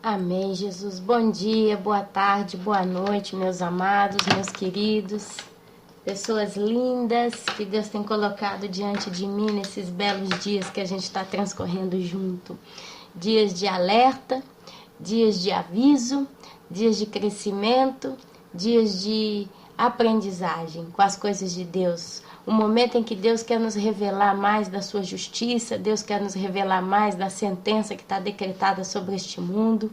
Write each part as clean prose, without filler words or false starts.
Amém, Jesus. Bom dia, boa tarde, boa noite, meus amados, meus queridos, pessoas lindas que Deus tem colocado diante de mim nesses belos dias que a gente está transcorrendo junto. Dias de alerta, dias de aviso, dias de crescimento, dias de aprendizagem com as coisas de Deus. O momento em que Deus quer nos revelar mais da sua justiça, Deus quer nos revelar mais da sentença que está decretada sobre este mundo.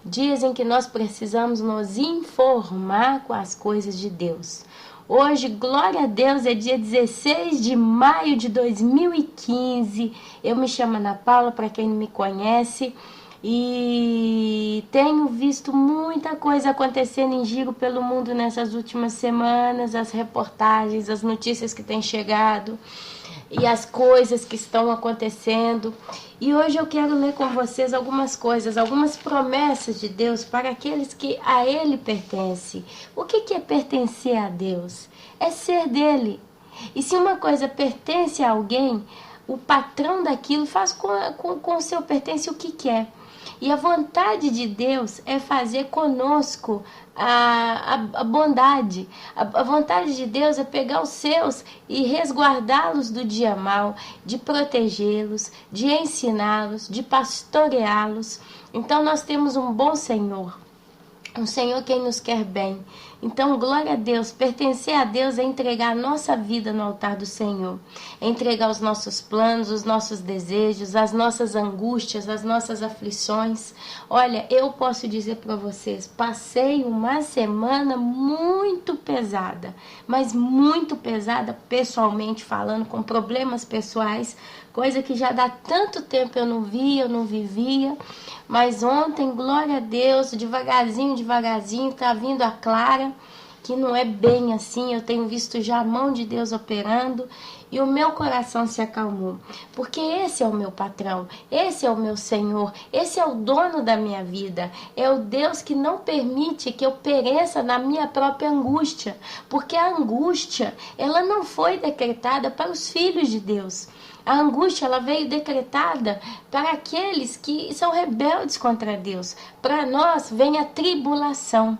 Dias em que nós precisamos nos informar com as coisas de Deus. Hoje, glória a Deus, é dia 16 de maio de 2015. Eu me chamo Ana Paula, para quem não me conhece. E tenho visto muita coisa acontecendo em giro pelo mundo nessas últimas semanas, as reportagens, as notícias que têm chegado e as coisas que estão acontecendo. E hoje eu quero ler com vocês algumas coisas, algumas promessas de Deus para aqueles que a Ele pertencem. O que é pertencer a Deus? É ser dele. E se uma coisa pertence a alguém, o patrão daquilo faz com o seu pertence o que quer. E a vontade de Deus é fazer conosco a bondade. A vontade de Deus é pegar os seus e resguardá-los do dia mau, de protegê-los, de ensiná-los, de pastoreá-los. Então nós temos um bom Senhor. Um Senhor quem nos quer bem. Então, glória a Deus. Pertencer a Deus é entregar a nossa vida no altar do Senhor. É entregar os nossos planos, os nossos desejos, as nossas angústias, as nossas aflições. Olha, eu posso dizer para vocês, passei uma semana muito pesada, mas muito pesada pessoalmente falando, com problemas pessoais, coisa que já dá tanto tempo eu não via, eu não vivia. Mas ontem, glória a Deus, devagarzinho, tá vindo a clara, que não é bem assim. Eu tenho visto já a mão de Deus operando e o meu coração se acalmou. Porque esse é o meu patrão, esse é o meu Senhor, esse é o dono da minha vida. É o Deus que não permite que eu pereça na minha própria angústia. Porque a angústia, ela não foi decretada para os filhos de Deus. A angústia, ela veio decretada para aqueles que são rebeldes contra Deus. Para nós vem a tribulação,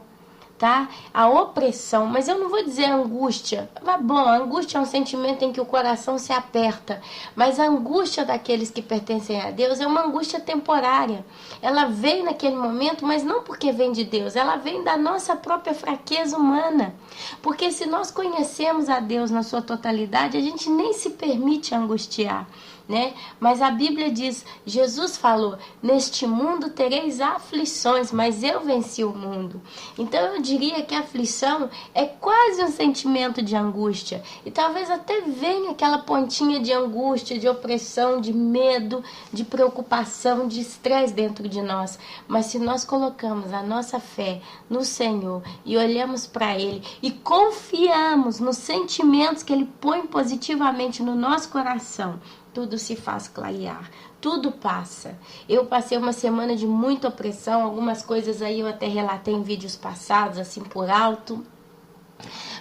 tá? A opressão, mas eu não vou dizer angústia. Mas bom, a angústia é um sentimento em que o coração se aperta, mas a angústia daqueles que pertencem a Deus é uma angústia temporária. Ela vem naquele momento, mas não porque vem de Deus, ela vem da nossa própria fraqueza humana. Porque se nós conhecemos a Deus na sua totalidade, a gente nem se permite angustiar, né? Mas a Bíblia diz, Jesus falou, neste mundo tereis aflições, mas eu venci o mundo. Então eu diria que a aflição é quase um sentimento de angústia. E talvez até venha aquela pontinha de angústia, de opressão, de medo, de preocupação, de estresse dentro de nós. Mas se nós colocamos a nossa fé no Senhor e olhamos para Ele e confiamos nos sentimentos que Ele põe positivamente no nosso coração, tudo se faz clarear, tudo passa. Eu passei uma semana de muita opressão, algumas coisas aí eu até relatei em vídeos passados, assim por alto.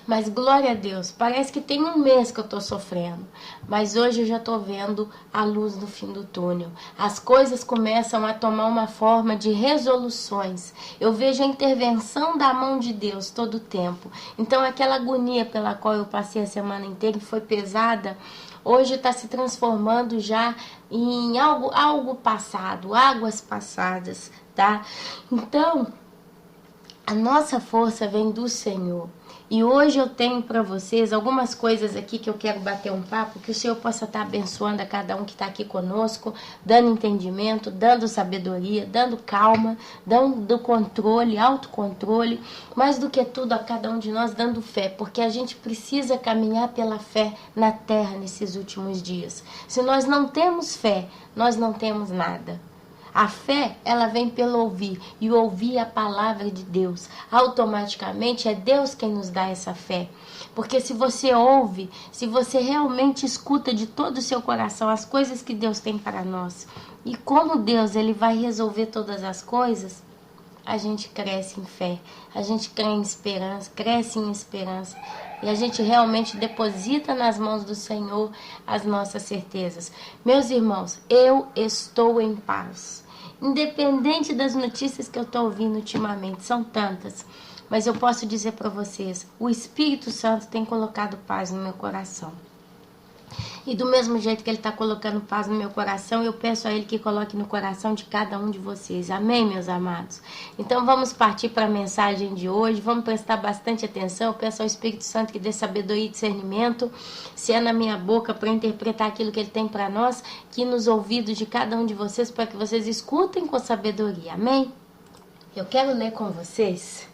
Mas glória a Deus, parece que tem um mês que eu estou sofrendo, mas hoje eu já estou vendo a luz no fim do túnel. As coisas começam a tomar uma forma de resoluções. Eu vejo a intervenção da mão de Deus todo o tempo. Então aquela agonia pela qual eu passei a semana inteira, que foi pesada, hoje está se transformando já em algo passado, águas passadas, tá? Então, a nossa força vem do Senhor. E hoje eu tenho para vocês algumas coisas aqui que eu quero bater um papo, que o Senhor possa estar abençoando a cada um que está aqui conosco, dando entendimento, dando sabedoria, dando calma, dando controle, autocontrole, mais do que tudo a cada um de nós dando fé, porque a gente precisa caminhar pela fé na terra nesses últimos dias. Se nós não temos fé, nós não temos nada. A fé, ela vem pelo ouvir, e ouvir a palavra de Deus. Automaticamente é Deus quem nos dá essa fé. Porque se você ouve, se você realmente escuta de todo o seu coração as coisas que Deus tem para nós, e como Deus ele vai resolver todas as coisas, a gente cresce em fé, a gente cresce em esperança, e a gente realmente deposita nas mãos do Senhor as nossas certezas. Meus irmãos, eu estou em paz. Independente das notícias que eu estou ouvindo ultimamente, são tantas. Mas eu posso dizer para vocês, o Espírito Santo tem colocado paz no meu coração. E do mesmo jeito que Ele está colocando paz no meu coração, eu peço a Ele que coloque no coração de cada um de vocês. Amém, meus amados? Então vamos partir para a mensagem de hoje, vamos prestar bastante atenção. Eu peço ao Espírito Santo que dê sabedoria e discernimento, se é na minha boca para interpretar aquilo que Ele tem para nós, que nos ouvidos de cada um de vocês, para que vocês escutem com sabedoria. Amém? Eu quero ler com vocês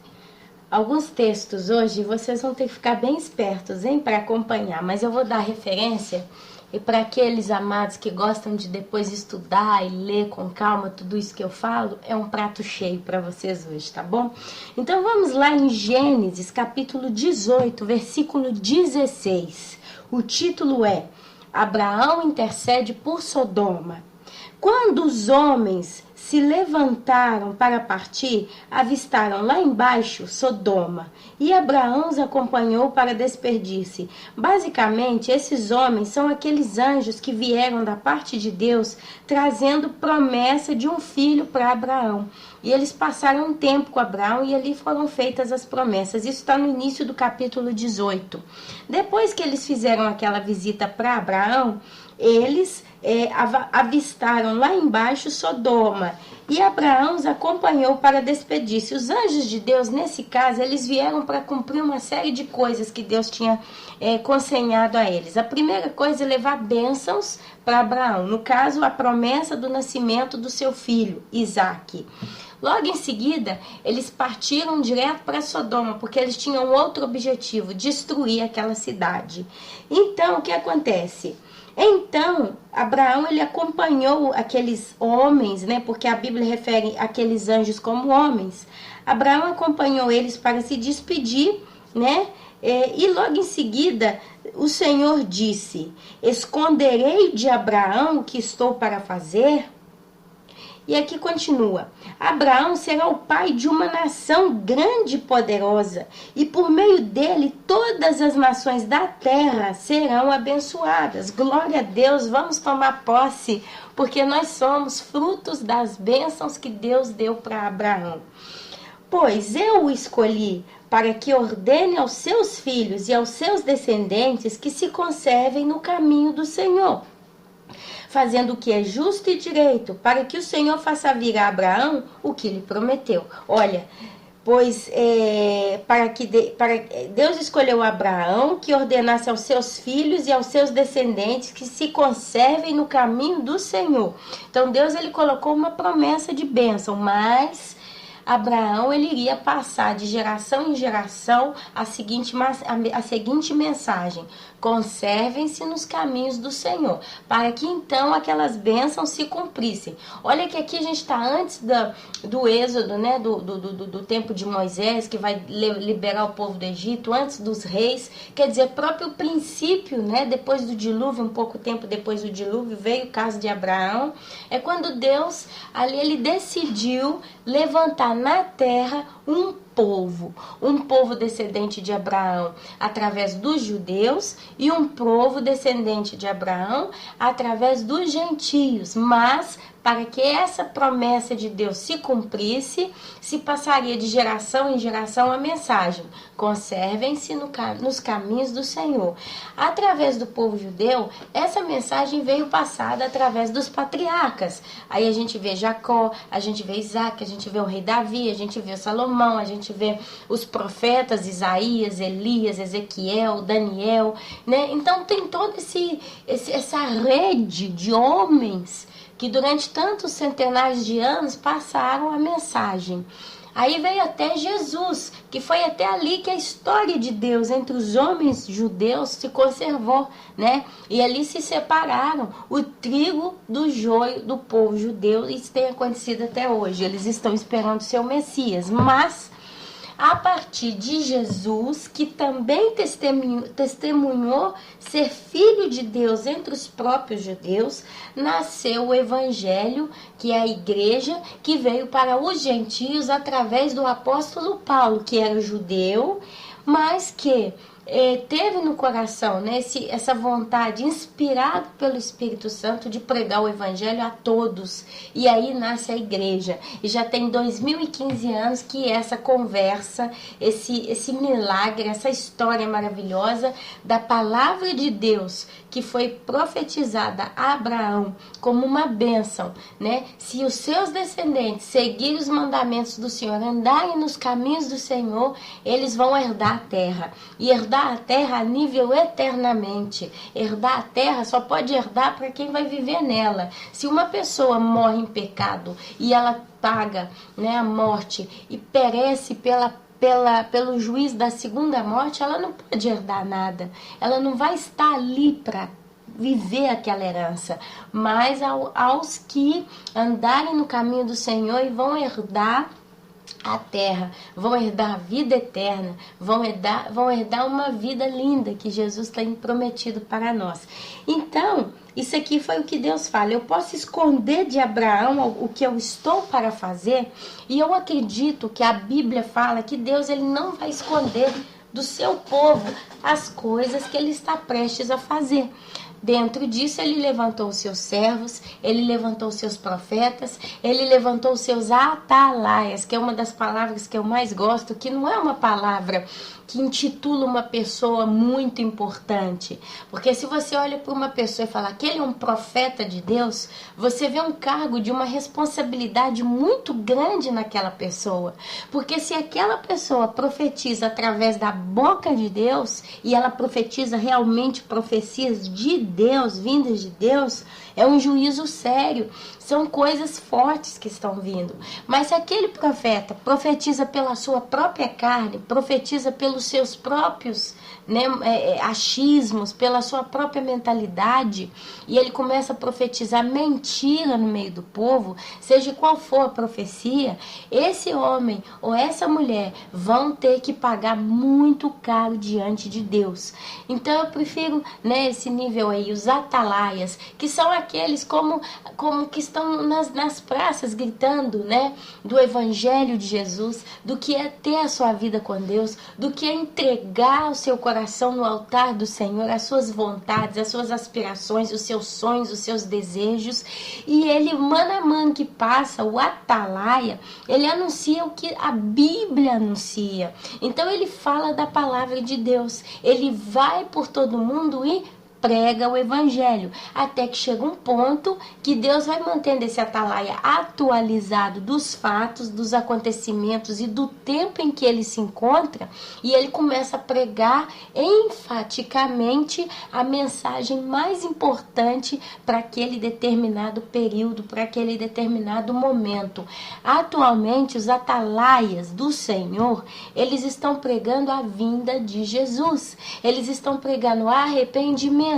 alguns textos hoje, vocês vão ter que ficar bem espertos, hein, para acompanhar, mas eu vou dar referência, e para aqueles amados que gostam de depois estudar e ler com calma tudo isso que eu falo, é um prato cheio para vocês hoje, tá bom? Então vamos lá em Gênesis, capítulo 18, versículo 16. O título é Abraão intercede por Sodoma. Quando os homens se levantaram para partir, avistaram lá embaixo Sodoma, e Abraão os acompanhou para despedir-se. Basicamente, esses homens são aqueles anjos que vieram da parte de Deus, trazendo promessa de um filho para Abraão. E eles passaram um tempo com Abraão e ali foram feitas as promessas. Isso está no início do capítulo 18. Depois que eles fizeram aquela visita para Abraão, eles avistaram lá embaixo Sodoma, e Abraão os acompanhou para despedir-se. Os anjos de Deus, nesse caso, eles vieram para cumprir uma série de coisas que Deus tinha consenhado a eles. A primeira coisa é levar bênçãos para Abraão, no caso, a promessa do nascimento do seu filho, Isaque. Logo em seguida, eles partiram direto para Sodoma, porque eles tinham outro objetivo, destruir aquela cidade. Então, o que acontece? Então, Abraão, ele acompanhou aqueles homens, né? Porque a Bíblia refere aqueles anjos como homens. Abraão acompanhou eles para se despedir, né? E logo em seguida, o Senhor disse: esconderei de Abraão o que estou para fazer? E aqui continua: Abraão será o pai de uma nação grande e poderosa, e por meio dele todas as nações da terra serão abençoadas. Glória a Deus, vamos tomar posse, porque nós somos frutos das bênçãos que Deus deu para Abraão. Pois eu o escolhi para que ordene aos seus filhos e aos seus descendentes que se conservem no caminho do Senhor, fazendo o que é justo e direito, para que o Senhor faça vir a Abraão o que lhe prometeu. Olha, pois Deus escolheu Abraão, que ordenasse aos seus filhos e aos seus descendentes que se conservem no caminho do Senhor. Então Deus, ele colocou uma promessa de bênção, mas Abraão, ele iria passar de geração em geração a seguinte mensagem: conservem-se nos caminhos do Senhor, para que então aquelas bênçãos se cumprissem. Olha que aqui a gente está antes do êxodo, né, do tempo de Moisés, que vai liberar o povo do Egito, antes dos reis, quer dizer, próprio princípio, né, depois do dilúvio, um pouco tempo depois do dilúvio, veio o caso de Abraão. É quando Deus, ali, ele decidiu levantar na terra um povo descendente de Abraão através dos judeus e um povo descendente de Abraão através dos gentios. Mas para que essa promessa de Deus se cumprisse, se passaria de geração em geração a mensagem: conservem-se nos caminhos do Senhor. Através do povo judeu, essa mensagem veio passada através dos patriarcas. Aí a gente vê Jacó, a gente vê Isaac, a gente vê o rei Davi, a gente vê Salomão, a gente vê os profetas Isaías, Elias, Ezequiel, Daniel, né? Então tem toda essa rede de homens que durante tantos centenários de anos passaram a mensagem. Aí veio até Jesus, que foi até ali que a história de Deus entre os homens judeus se conservou, né? E ali se separaram o trigo do joio do povo judeu, e isso tem acontecido até hoje. Eles estão esperando seu Messias, mas a partir de Jesus, que também testemunhou ser filho de Deus entre os próprios judeus, nasceu o Evangelho, que é a igreja, que veio para os gentios através do apóstolo Paulo, que era judeu, mas que teve no coração, né, essa vontade, inspirado pelo Espírito Santo, de pregar o Evangelho a todos. E aí nasce a igreja. E já tem 2015 anos que essa conversa, esse milagre, essa história maravilhosa da palavra de Deus, que foi profetizada a Abraão como uma bênção, né? Se os seus descendentes seguirem os mandamentos do Senhor, andarem nos caminhos do Senhor, eles vão herdar a terra. E herdar a terra a nível eternamente. Herdar a terra só pode herdar para quem vai viver nela. Se uma pessoa morre em pecado e ela paga, né, a morte e perece pelo juiz da segunda morte, ela não pode herdar nada. Ela não vai estar ali para viver aquela herança. Mas aos que andarem no caminho do Senhor e vão herdar a terra, vão herdar a vida eterna, vão herdar uma vida linda que Jesus tem prometido para nós. Então, isso aqui foi o que Deus fala. Eu posso esconder de Abraão o que eu estou para fazer, e eu acredito que a Bíblia fala que Deus, ele não vai esconder do seu povo as coisas que ele está prestes a fazer. Dentro disso, ele levantou os seus servos, ele levantou os seus profetas, ele levantou os seus atalaias, que é uma das palavras que eu mais gosto, que não é uma palavra que intitula uma pessoa muito importante. Porque se você olha para uma pessoa e fala que ele é um profeta de Deus, você vê um cargo de uma responsabilidade muito grande naquela pessoa. Porque se aquela pessoa profetiza através da boca de Deus, e ela profetiza realmente profecias de Deus, vindas de Deus, é um juízo sério. São coisas fortes que estão vindo. Mas se aquele profeta profetiza pela sua própria carne, profetiza pelos seus próprios, né, achismos, pela sua própria mentalidade, e ele começa a profetizar mentira no meio do povo, seja qual for a profecia, esse homem ou essa mulher vão ter que pagar muito caro diante de Deus. Então eu prefiro, né, esse nível aí, os atalaias, que são aqueles como que estão nas praças gritando, né, do Evangelho de Jesus, do que é ter a sua vida com Deus, do que é entregar o seu coração no altar do Senhor, as suas vontades, as suas aspirações, os seus sonhos, os seus desejos. E ele, mano a mano que passa, o atalaia, ele anuncia o que a Bíblia anuncia. Então ele fala da palavra de Deus, ele vai por todo mundo e prega o Evangelho, até que chega um ponto que Deus vai mantendo esse atalaia atualizado dos fatos, dos acontecimentos e do tempo em que ele se encontra, e ele começa a pregar enfaticamente a mensagem mais importante para aquele determinado período, para aquele determinado momento. Atualmente, os atalaias do Senhor, eles estão pregando a vinda de Jesus, eles estão pregando arrependimento,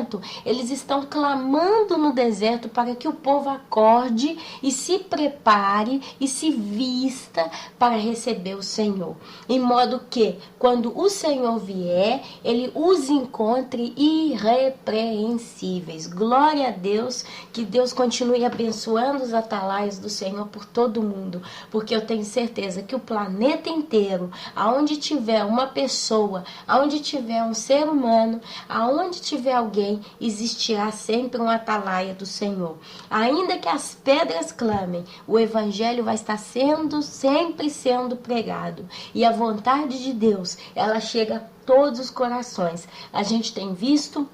eles estão clamando no deserto para que o povo acorde e se prepare e se vista para receber o Senhor. Em modo que, quando o Senhor vier, ele os encontre irrepreensíveis. Glória a Deus, que Deus continue abençoando os atalaias do Senhor por todo o mundo, porque eu tenho certeza que o planeta inteiro, aonde tiver uma pessoa, aonde tiver um ser humano, aonde tiver alguém, existirá sempre um atalaia do Senhor. Ainda que as pedras clamem, o Evangelho vai estar sempre sendo pregado. E a vontade de Deus, ela chega a todos os corações. A gente tem visto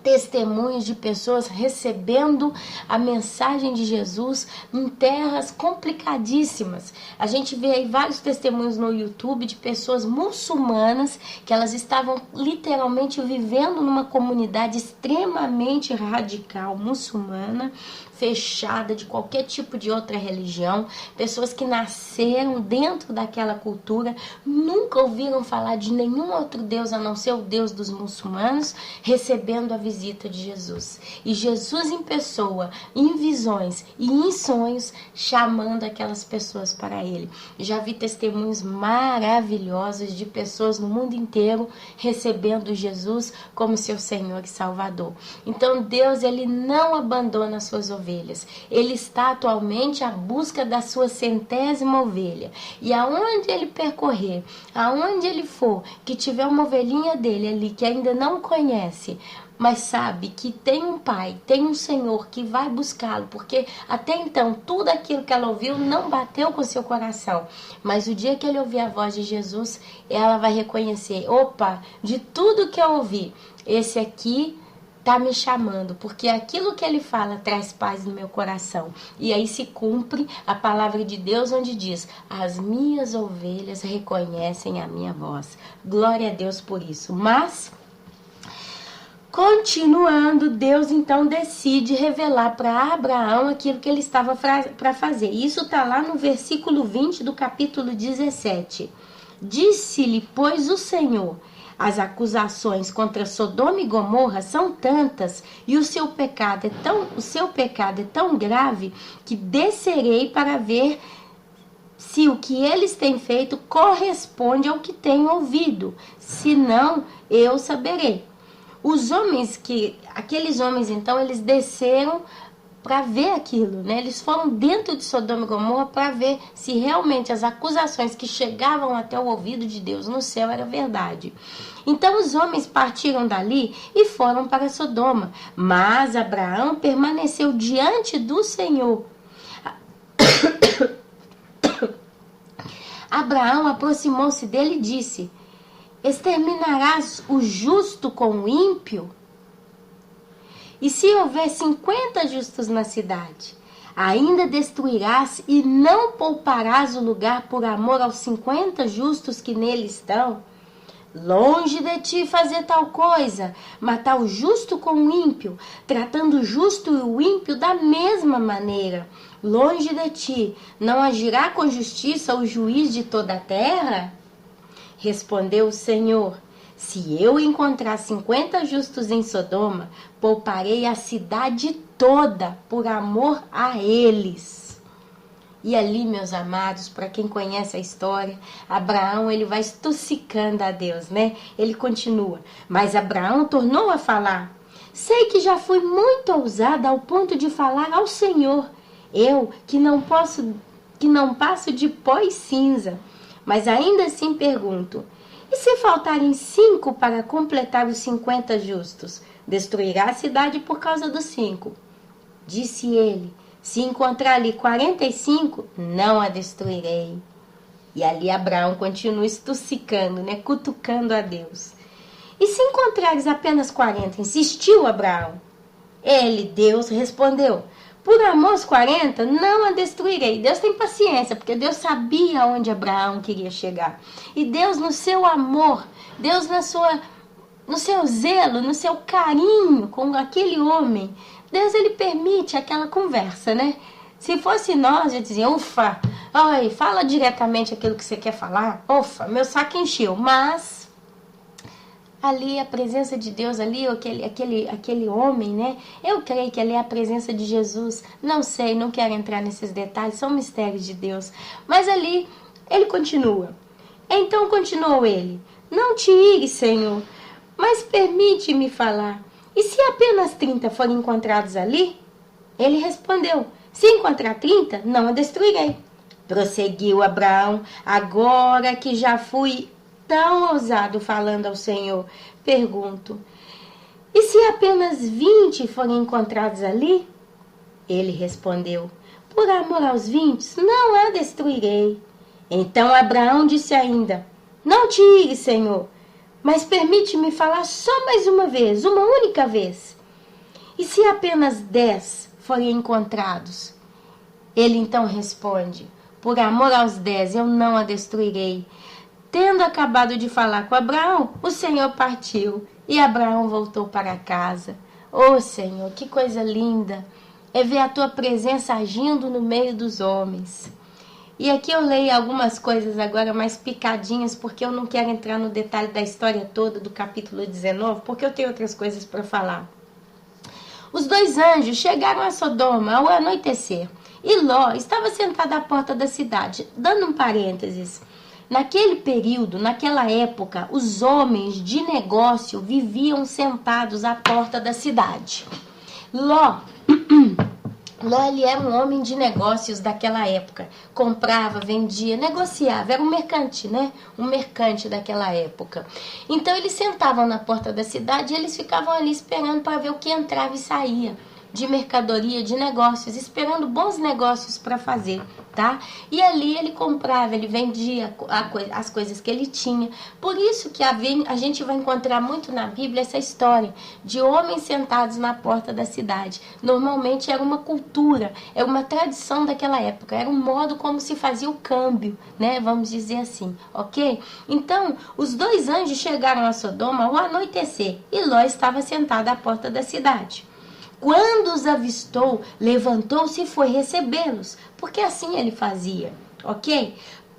testemunhos de pessoas recebendo a mensagem de Jesus em terras complicadíssimas. A gente vê aí vários testemunhos no YouTube de pessoas muçulmanas que elas estavam literalmente vivendo numa comunidade extremamente radical muçulmana, fechada de qualquer tipo de outra religião, pessoas que nasceram dentro daquela cultura, nunca ouviram falar de nenhum outro Deus a não ser o Deus dos muçulmanos, recebendo a visita de Jesus. E Jesus em pessoa, em visões e em sonhos, chamando aquelas pessoas para ele. Já vi testemunhos maravilhosos de pessoas no mundo inteiro recebendo Jesus como seu Senhor e Salvador. Então Deus, ele não abandona as suas ovelhas. ovelhas. Ele está atualmente à busca da sua 100ª ovelha. E aonde ele percorrer, aonde ele for, que tiver uma ovelhinha dele ali que ainda não conhece, mas sabe que tem um Pai, tem um Senhor que vai buscá-lo, porque até então tudo aquilo que ela ouviu não bateu com seu coração. Mas o dia que ele ouvir a voz de Jesus, ela vai reconhecer: opa, de tudo que eu ouvi, esse aqui está me chamando, porque aquilo que ele fala traz paz no meu coração. E aí se cumpre a palavra de Deus, onde diz: as minhas ovelhas reconhecem a minha voz. Glória a Deus por isso. Mas continuando, Deus então decide revelar para Abraão aquilo que ele estava para fazer. Isso está lá no versículo 20 do capítulo 17. Disse-lhe, pois, o Senhor: as acusações contra Sodoma e Gomorra são tantas, e o seu pecado é tão grave, que descerei para ver se o que eles têm feito corresponde ao que tenho ouvido. Se não, eu saberei. Aqueles homens então, eles desceram para ver aquilo, né? Eles foram dentro de Sodoma e Gomorra para ver se realmente as acusações que chegavam até o ouvido de Deus no céu era verdade. Então os homens partiram dali e foram para Sodoma, mas Abraão permaneceu diante do Senhor. Abraão aproximou-se dele e disse: exterminarás o justo com o ímpio? E se houver 50 justos na cidade, ainda destruirás e não pouparás o lugar por amor aos 50 justos que nele estão? Longe de ti fazer tal coisa, matar o justo com o ímpio, tratando o justo e o ímpio da mesma maneira. Longe de ti, não agirá com justiça o juiz de toda a terra? Respondeu o Senhor: se eu encontrar 50 justos em Sodoma, pouparei a cidade toda por amor a eles. E ali, meus amados, para quem conhece a história, Abraão, ele vai estucicando a Deus, né? Ele continua: mas Abraão tornou a falar: sei que já fui muito ousada ao ponto de falar ao Senhor, eu que não passo de pó e cinza. Mas ainda assim pergunto: e se faltarem 5 para completar os 50 justos? Destruirá a cidade por causa dos 5. Disse ele: se encontrar ali 45, não a destruirei. E ali Abraão continua estucicando, né? Cutucando a Deus. E se encontrares apenas 40? Insistiu Abraão. Deus, respondeu: por amor aos 40, não a destruirei. Deus tem paciência, porque Deus sabia onde Abraão queria chegar. E Deus, no seu amor, Deus no seu zelo, no seu carinho com aquele homem, Deus, ele permite aquela conversa, né? Se fosse nós, eu dizia: ufa, ai, fala diretamente aquilo que você quer falar. Ufa, meu saco encheu. Mas ali a presença de Deus, ali aquele homem, né? Eu creio que ali é a presença de Jesus. Não sei, não quero entrar nesses detalhes, são mistérios de Deus. Mas ali ele continua. Então continuou ele: não te ires, Senhor, mas permite-me falar. E se apenas 30 forem encontrados ali? Ele respondeu: se encontrar 30, não a destruirei. Prosseguiu Abraão: agora que já fui tão ousado falando ao Senhor, pergunto: e se apenas 20 forem encontrados ali? Ele respondeu: por amor aos 20, não a destruirei. Então Abraão disse ainda: não te ires, Senhor, mas permite-me falar só mais uma vez, uma única vez. E se apenas 10 forem encontrados? Ele então responde: por amor aos 10, eu não a destruirei. Tendo acabado de falar com Abraão, o Senhor partiu e Abraão voltou para casa. Oh, Senhor, que coisa linda é ver a tua presença agindo no meio dos homens. E aqui eu leio algumas coisas agora mais picadinhas, porque eu não quero entrar no detalhe da história toda do capítulo 19, porque eu tenho outras coisas para falar. Os 2 anjos chegaram a Sodoma ao anoitecer, e Ló estava sentado à porta da cidade. Dando um parênteses, naquele período, naquela época, os homens de negócio viviam sentados à porta da cidade. Ló Ló, ele era um homem de negócios daquela época. Comprava, vendia, negociava. Era um mercante, né? Um mercante daquela época. Então, eles sentavam na porta da cidade e eles ficavam ali esperando para ver o que entrava e saía de mercadoria, de negócios, esperando bons negócios para fazer, tá? E ali ele comprava, ele vendia as coisas que ele tinha. Por isso que a gente vai encontrar muito na Bíblia essa história de homens sentados na porta da cidade. Normalmente era uma cultura, era uma tradição daquela época, era um modo como se fazia o câmbio, né? Vamos dizer assim, ok? Então, os dois anjos chegaram a Sodoma ao anoitecer e Ló estava sentado à porta da cidade. Quando os avistou, levantou-se e foi recebê-los, porque assim ele fazia, ok?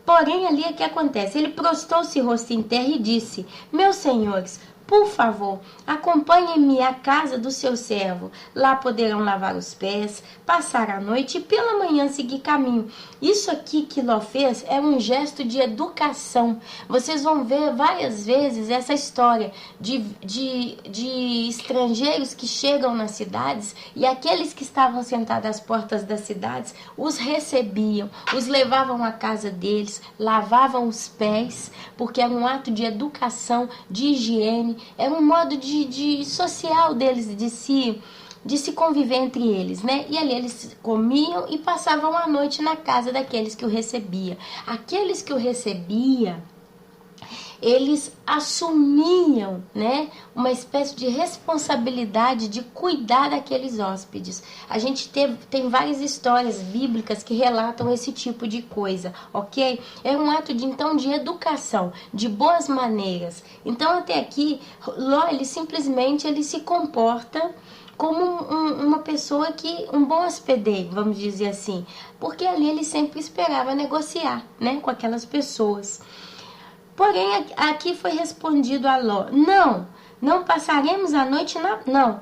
Porém, ali é que acontece, ele prostou-se rosto em terra e disse: meus senhores, por favor, acompanhem-me à casa do seu servo. Lá poderão lavar os pés, passar a noite e pela manhã seguir caminho. Isso aqui que Ló fez é um gesto de educação. Vocês vão ver várias vezes essa história de estrangeiros que chegam nas cidades e aqueles que estavam sentados às portas das cidades os recebiam, os levavam à casa deles, lavavam os pés, porque era um ato de educação, de higiene. Era um modo de social deles, de se conviver entre eles, né? E ali eles comiam e passavam a noite na casa daqueles que o recebiam. Aqueles que o recebiam, eles assumiam, né, uma espécie de responsabilidade de cuidar daqueles hóspedes. A gente tem várias histórias bíblicas que relatam esse tipo de coisa, ok? É um ato de educação, de boas maneiras. Então, até aqui, Ló, ele simplesmente se comporta como uma pessoa um bom hospedeiro, vamos dizer assim, porque ali ele sempre esperava negociar, né, com aquelas pessoas. Porém, aqui foi respondido a Ló: não passaremos a noite Não,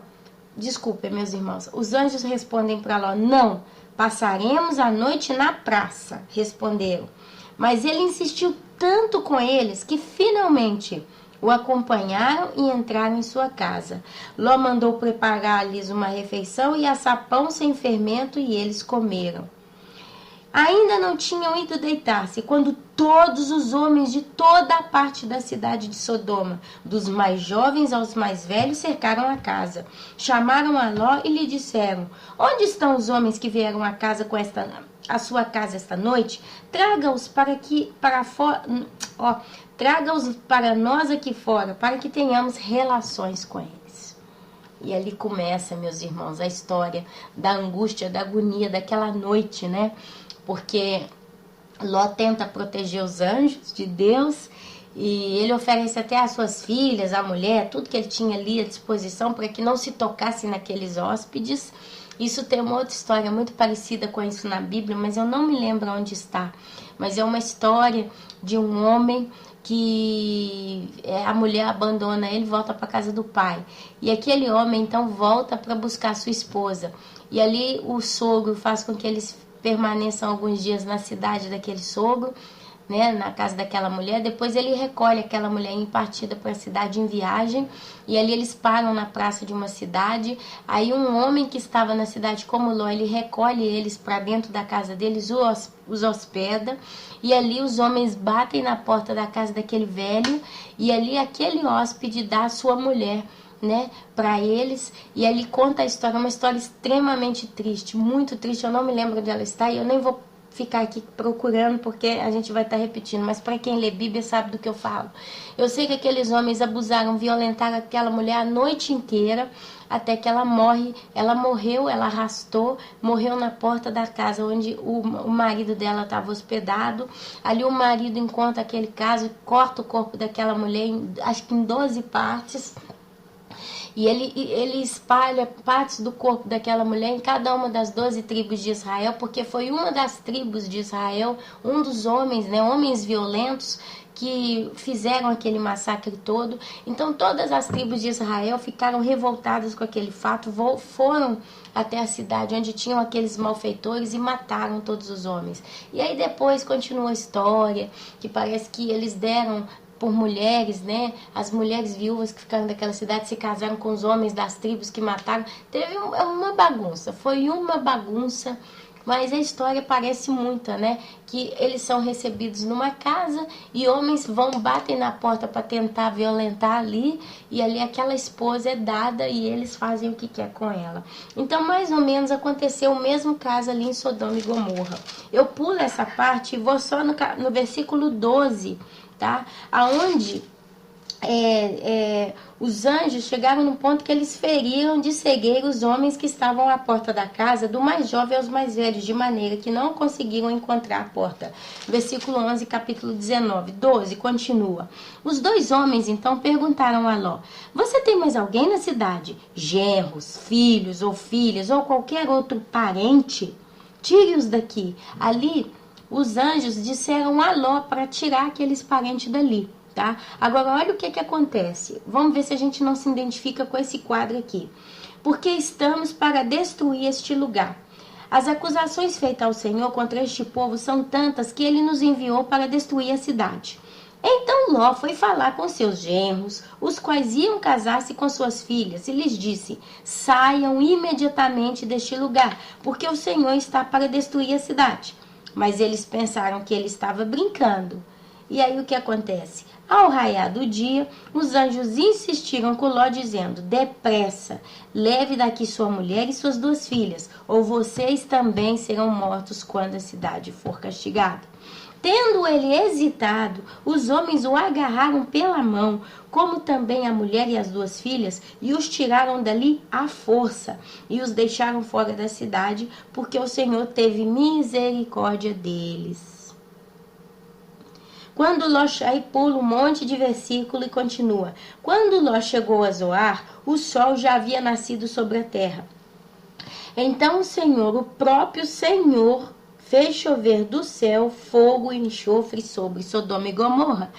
desculpe, meus irmãos. Os anjos respondem para Ló: não, passaremos a noite na praça, responderam. Mas ele insistiu tanto com eles que finalmente o acompanharam e entraram em sua casa. Ló mandou preparar-lhes uma refeição e assar pão sem fermento e eles comeram. Ainda não tinham ido deitar-se quando todos os homens de toda a parte da cidade de Sodoma, dos mais jovens aos mais velhos, cercaram a casa. Chamaram a Ló e lhe disseram: onde estão os homens que vieram a sua casa esta noite? Traga-os traga-os para nós aqui fora, para que tenhamos relações com eles. E ali começa, meus irmãos, a história da angústia, da agonia daquela noite, né? Porque Ló tenta proteger os anjos de Deus e ele oferece até as suas filhas, a mulher, tudo que ele tinha ali à disposição para que não se tocasse naqueles hóspedes. Isso tem uma outra história muito parecida com isso na Bíblia, mas eu não me lembro onde está. Mas é uma história de um homem que a mulher abandona ele e volta para a casa do pai. E aquele homem então volta para buscar sua esposa. E ali o sogro faz com que eles permaneçam alguns dias na cidade daquele sogro, né, na casa daquela mulher. Depois ele recolhe aquela mulher em partida para a cidade em viagem, e ali eles param na praça de uma cidade. Aí um homem que estava na cidade como Ló, ele recolhe eles para dentro da casa deles, os hospeda, e ali os homens batem na porta da casa daquele velho, e ali aquele hóspede dá a sua mulher, né, para eles, e ali conta a história, uma história extremamente triste, muito triste. Eu não me lembro onde ela está e eu nem vou ficar aqui procurando porque a gente vai estar repetindo, mas para quem lê Bíblia sabe do que eu falo. Eu sei que aqueles homens abusaram, violentaram aquela mulher a noite inteira, até que ela morreu, ela arrastou, morreu na porta da casa onde o marido dela estava hospedado. Ali o marido encontra aquele caso, corta o corpo daquela mulher, acho que em 12 partes, e ele espalha partes do corpo daquela mulher em cada uma das 12 tribos de Israel, porque foi uma das tribos de Israel, um dos homens, né, homens violentos, que fizeram aquele massacre todo. Então todas as tribos de Israel ficaram revoltadas com aquele fato, foram até a cidade onde tinham aqueles malfeitores e mataram todos os homens. E aí depois continua a história, que parece que eles deram por mulheres, né? As mulheres viúvas que ficaram daquela cidade se casaram com os homens das tribos que mataram. Teve uma bagunça, foi uma bagunça. Mas a história parece muito, né? Que eles são recebidos numa casa e homens batem na porta para tentar violentar ali. E ali aquela esposa é dada e eles fazem o que quer com ela. Então, mais ou menos, aconteceu o mesmo caso ali em Sodoma e Gomorra. Eu pulo essa parte e vou só no versículo 12, tá? Aonde... os anjos chegaram no ponto que eles feriram de cegueira os homens que estavam à porta da casa, do mais jovem aos mais velhos, de maneira que não conseguiram encontrar a porta. Versículo 11, capítulo 19. 12, continua. Os 2 homens então perguntaram a Ló: você tem mais alguém na cidade? Genros, filhos ou filhas ou qualquer outro parente? Tire-os daqui. Ali, os anjos disseram a Ló para tirar aqueles parentes dali. Tá? Agora, olha o que acontece. Vamos ver se a gente não se identifica com esse quadro aqui. Porque estamos para destruir este lugar. As acusações feitas ao Senhor contra este povo são tantas que ele nos enviou para destruir a cidade. Então Ló foi falar com seus genros, os quais iam casar-se com suas filhas, e lhes disse: saiam imediatamente deste lugar, porque o Senhor está para destruir a cidade. Mas eles pensaram que ele estava brincando. E aí o que acontece? Ao raiar do dia, os anjos insistiram com Ló, dizendo: depressa, leve daqui sua mulher e suas 2 filhas, ou vocês também serão mortos quando a cidade for castigada. Tendo ele hesitado, os homens o agarraram pela mão, como também a mulher e as 2 filhas, e os tiraram dali à força, e os deixaram fora da cidade, porque o Senhor teve misericórdia deles. Quando Ló, aí pula um monte de versículo e continua. Quando Ló chegou a Zoar, o sol já havia nascido sobre a terra. Então o Senhor, o próprio Senhor, fez chover do céu fogo e enxofre sobre Sodoma e Gomorra.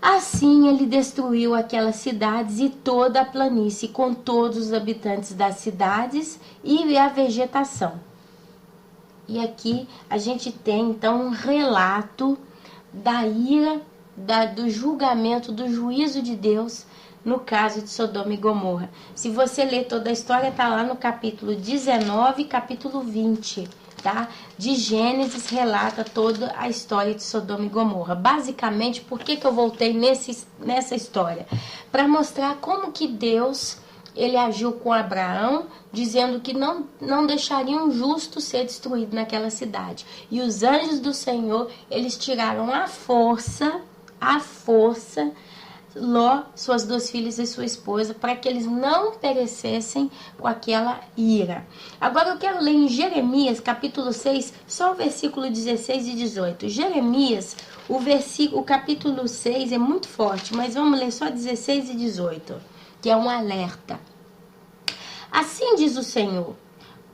Assim ele destruiu aquelas cidades e toda a planície, com todos os habitantes das cidades e a vegetação. E aqui a gente tem então um relato da ira, do julgamento, do juízo de Deus no caso de Sodoma e Gomorra. Se você ler toda a história, está lá no capítulo 19 e capítulo 20, tá? De Gênesis relata toda a história de Sodoma e Gomorra. Basicamente, por que eu voltei nessa história? Para mostrar como que Deus... ele agiu com Abraão, dizendo que não deixaria um justo ser destruído naquela cidade. E os anjos do Senhor, eles tiraram à força, Ló, suas 2 filhas e sua esposa, para que eles não perecessem com aquela ira. Agora eu quero ler em Jeremias, capítulo 6, só o versículo 16 e 18. Jeremias, o capítulo 6 é muito forte, mas vamos ler só 16 e 18. Que é um alerta. Assim diz o Senhor: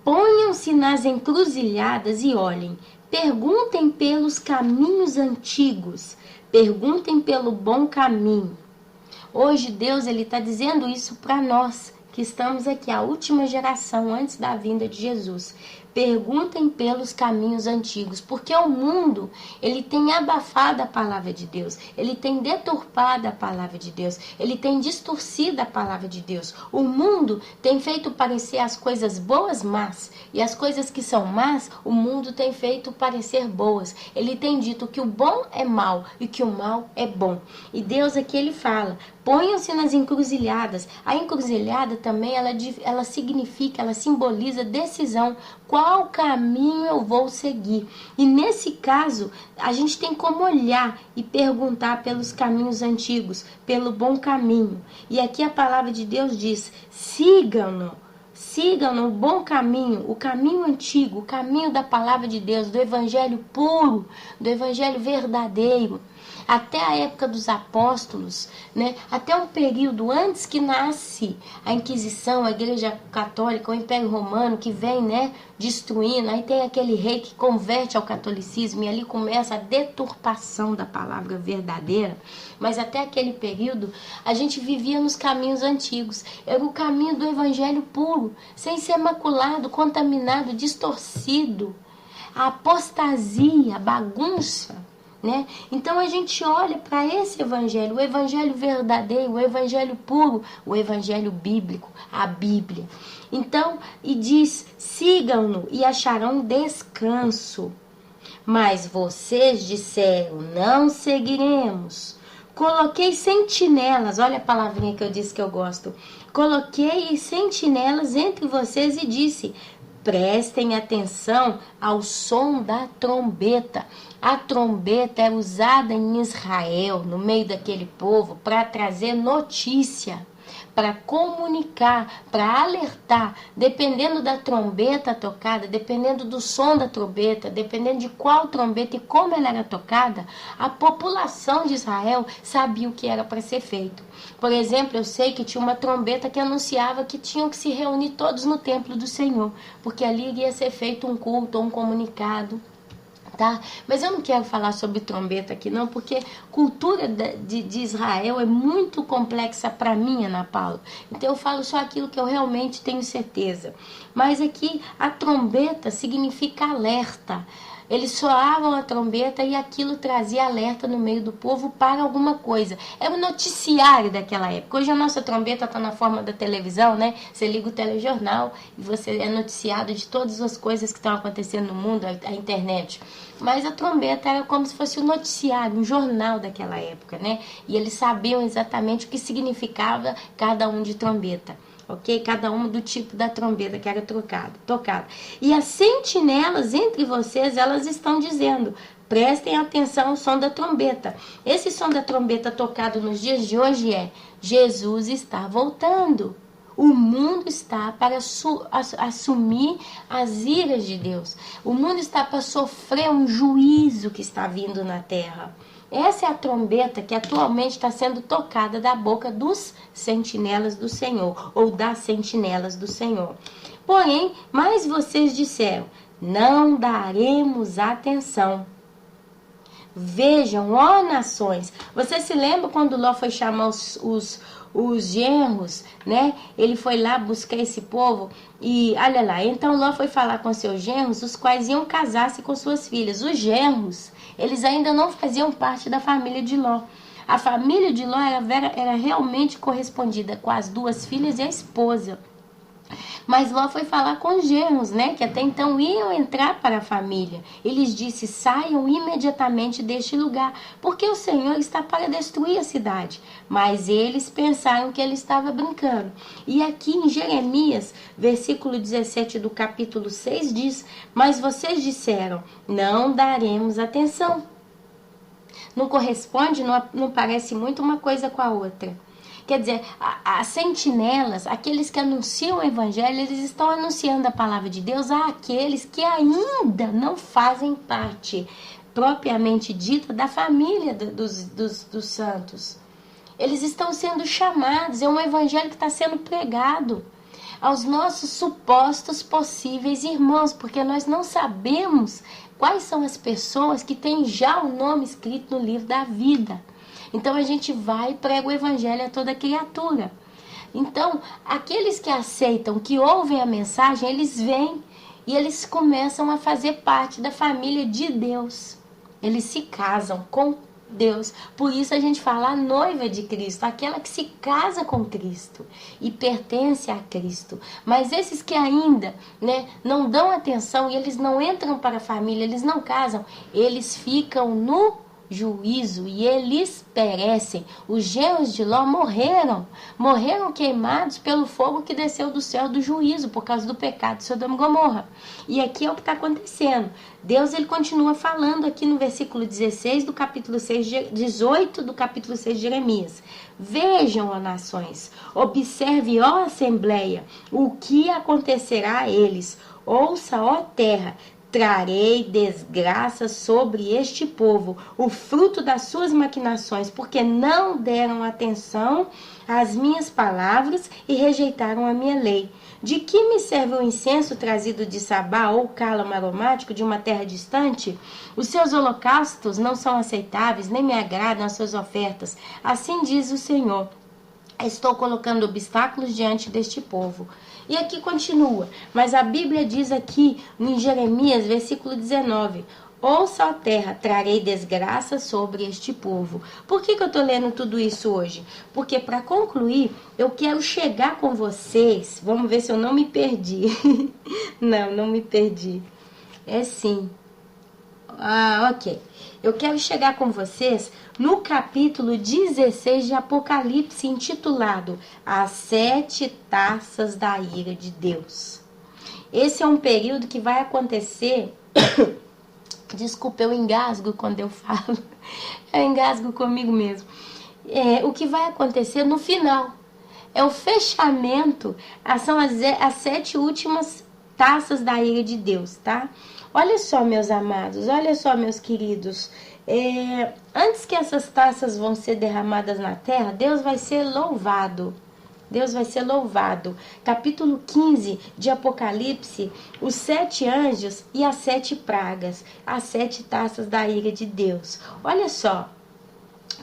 ponham-se nas encruzilhadas e olhem, perguntem pelos caminhos antigos, perguntem pelo bom caminho. Hoje Deus está dizendo isso para nós, que estamos aqui, a última geração antes da vinda de Jesus. Perguntem pelos caminhos antigos, porque o mundo, ele tem abafado a palavra de Deus, ele tem deturpado a palavra de Deus, ele tem distorcido a palavra de Deus. O mundo tem feito parecer as coisas boas más, e as coisas que são más, o mundo tem feito parecer boas. Ele tem dito que o bom é mal e que o mal é bom. E Deus aqui ele fala: ponham-se nas encruzilhadas. A encruzilhada também, ela significa, ela simboliza decisão. Qual caminho eu vou seguir? E nesse caso, a gente tem como olhar e perguntar pelos caminhos antigos, pelo bom caminho. E aqui a palavra de Deus diz: sigam-no. Sigam o bom caminho, o caminho antigo, o caminho da palavra de Deus, do evangelho puro, do evangelho verdadeiro. Até a época dos apóstolos, né? Até um período antes que nasce a Inquisição, a Igreja Católica, o Império Romano, que vem, né, destruindo. Aí tem aquele rei que converte ao catolicismo e ali começa a deturpação da palavra verdadeira. Mas até aquele período, a gente vivia nos caminhos antigos. Era o caminho do evangelho puro, sem ser maculado, contaminado, distorcido. A apostasia, a bagunça né? Então a gente olha para esse evangelho, o evangelho verdadeiro, o evangelho puro, o evangelho bíblico, a Bíblia. Então, e diz: sigam-no e acharão descanso. Mas vocês disseram: não seguiremos. Coloquei sentinelas, olha a palavrinha que eu disse que eu gosto. Coloquei sentinelas entre vocês e disse: prestem atenção ao som da trombeta. A trombeta é usada em Israel, no meio daquele povo, para trazer notícia, para comunicar, para alertar. Dependendo da trombeta tocada, dependendo do som da trombeta, dependendo de qual trombeta e como ela era tocada, a população de Israel sabia o que era para ser feito. Por exemplo, eu sei que tinha uma trombeta que anunciava que tinham que se reunir todos no templo do Senhor, porque ali iria ser feito um culto ou um comunicado. Tá? Mas eu não quero falar sobre trombeta aqui não, porque cultura de Israel é muito complexa para mim, Ana Paula. Então eu falo só aquilo que eu realmente tenho certeza. Mas aqui a trombeta significa alerta. Eles soavam a trombeta e aquilo trazia alerta no meio do povo para alguma coisa. Era o noticiário daquela época. Hoje a nossa trombeta está na forma da televisão, né? Você liga o telejornal e você é noticiado de todas as coisas que estão acontecendo no mundo, a internet. Mas a trombeta era como se fosse um noticiário, um jornal daquela época, né? E eles sabiam exatamente o que significava cada um de trombeta. Ok? Cada uma do tipo da trombeta que era tocada. E as sentinelas entre vocês, elas estão dizendo: prestem atenção ao som da trombeta. Esse som da trombeta tocado nos dias de hoje é: Jesus está voltando. O mundo está para assumir as iras de Deus. O mundo está para sofrer um juízo que está vindo na terra. Essa é a trombeta que atualmente está sendo tocada da boca dos sentinelas do Senhor, ou das sentinelas do Senhor. Porém, mais vocês disseram: não daremos atenção. Vejam, ó nações, você se lembra quando Ló foi chamar os genros, né? Ele foi lá buscar esse povo e, olha lá, então Ló foi falar com seus genros, os quais iam casar-se com suas filhas. Os genros, eles ainda não faziam parte da família de Ló. A família de Ló era realmente correspondida com as duas filhas e a esposa. Mas Ló foi falar com os genros, né, que até então iam entrar para a família. Eles disse: saiam imediatamente deste lugar, porque o Senhor está para destruir a cidade. Mas eles pensaram que ele estava brincando. E aqui em Jeremias, versículo 17 do capítulo 6 diz: mas vocês disseram: não daremos atenção. Não corresponde, não parece muito uma coisa com a outra. Quer dizer, as sentinelas, aqueles que anunciam o evangelho, eles estão anunciando a palavra de Deus àqueles que ainda não fazem parte, propriamente dita, da família dos santos. Eles estão sendo chamados, é um evangelho que está sendo pregado aos nossos supostos possíveis irmãos, porque nós não sabemos quais são as pessoas que têm já o nome escrito no livro da vida. Então a gente vai e prega o evangelho a toda criatura. Então, aqueles que aceitam, que ouvem a mensagem, eles vêm e eles começam a fazer parte da família de Deus. Eles se casam com Deus. Por isso a gente fala a noiva de Cristo, aquela que se casa com Cristo e pertence a Cristo. Mas esses que ainda, né, não dão atenção e eles não entram para a família, eles não casam, eles ficam no juízo e eles perecem. Os genros de Ló morreram queimados pelo fogo que desceu do céu do juízo por causa do pecado de Sodoma e Gomorra. E aqui é o que está acontecendo. Deus, ele continua falando aqui no versículo 16 do capítulo 6, 18 do capítulo 6 de Jeremias. Vejam, ó nações, observe, ó assembleia, o que acontecerá a eles. Ouça, ó terra, trarei desgraça sobre este povo, o fruto das suas maquinações, porque não deram atenção às minhas palavras e rejeitaram a minha lei. De que me serve o incenso trazido de Sabá ou cálamo aromático de uma terra distante? Os seus holocaustos não são aceitáveis, nem me agradam as suas ofertas. Assim diz o Senhor: estou colocando obstáculos diante deste povo. E aqui continua, mas a Bíblia diz aqui em Jeremias, versículo 19: Ouça, ó terra, trarei desgraça sobre este povo. Por que eu estou lendo tudo isso hoje? Porque, para concluir, eu quero chegar com vocês. Vamos ver se eu não me perdi. Não me perdi. É sim. Ok. Eu quero chegar com vocês no capítulo 16 de Apocalipse, intitulado As 7 Taças da Ira de Deus. Esse é um período que vai acontecer... Desculpa, eu engasgo quando eu falo. Eu engasgo comigo mesmo. O que vai acontecer no final. É o fechamento. São as 7 últimas taças da ira de Deus, tá? Olha só, meus amados. Olha só, meus queridos. Antes que essas taças vão ser derramadas na terra, Deus vai ser louvado. Deus vai ser louvado. Capítulo 15 de Apocalipse, os 7 anjos e as 7 pragas, as 7 taças da ira de Deus. Olha só,